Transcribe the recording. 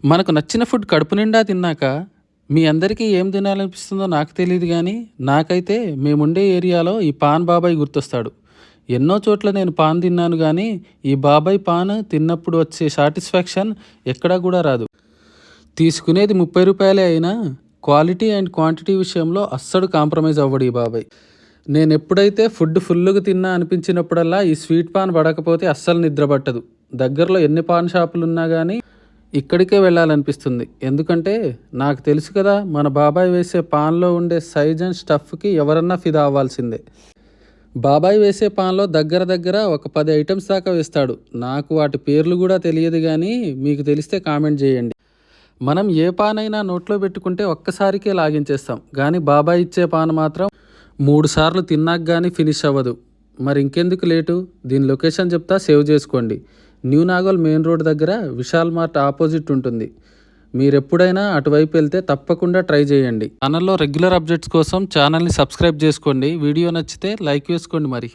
మనకు నచ్చిన ఫుడ్ కడుపు నిండా తిన్నాక మీ అందరికీ ఏం తినాలనిపిస్తుందో నాకు తెలియదు కానీ నాకైతే మేముండే ఏరియాలో ఈ పాన్ బాబాయ్ గుర్తొస్తాడు. ఎన్నో చోట్ల నేను పాన్ తిన్నాను కానీ ఈ బాబాయ్ పాన్ తిన్నప్పుడు వచ్చే సాటిస్ఫాక్షన్ ఎక్కడా కూడా రాదు. తీసుకునేది 30 రూపాయలే అయినా క్వాలిటీ అండ్ క్వాంటిటీ విషయంలో అస్సలు కాంప్రమైజ్ అవ్వడు ఈ బాబాయ్. నేను ఎప్పుడైతే ఫుడ్ ఫుల్గా తిన్నా అనిపించినప్పుడల్లా ఈ స్వీట్ పాన్ పడకపోతే అస్సలు నిద్ర పట్టదు. దగ్గరలో ఎన్ని పాన్ షాపులు ఉన్నా కానీ ఇక్కడికే వెళ్ళాలనిపిస్తుంది. ఎందుకంటే నాకు తెలుసు కదా, మన బాబాయ్ వేసే పాన్లో ఉండే సైజ్ అండ్ స్టఫ్కి ఎవరన్నా ఫిదా అవ్వాల్సిందే. బాబాయ్ వేసే పాన్లో దగ్గర దగ్గర ఒక 10 ఐటమ్స్ దాకా వేస్తాడు. నాకు వాటి పేర్లు కూడా తెలియదు కానీ మీకు తెలిస్తే కామెంట్ చేయండి. మనం ఏ పాన్ అయినా నోట్లో పెట్టుకుంటే ఒక్కసారికే లాగించేస్తాం, కానీ బాబాయ్ ఇచ్చే పాన్ మాత్రం 3 సార్లు తిన్నాక కానీ ఫినిష్ అవ్వదు. మరి ఇంకెందుకు లేటు, దీని లొకేషన్ చెప్తా, సేవ్ చేసుకోండి. న్యూ నాగోల్ మెయిన్ రోడ్ దగ్గర విశాల్ మార్ట్ ఆపోజిట్ ఉంటుంది. మీరు ఎప్పుడైనా అటువైపు వెళ్తే తప్పకుండా ట్రై చేయండి. ఛానల్లో రెగ్యులర్ అప్డేట్స్ కోసం ఛానల్ని సబ్స్క్రైబ్ చేసుకోండి. వీడియో నచ్చితే లైక్ వేసుకోండి మరి.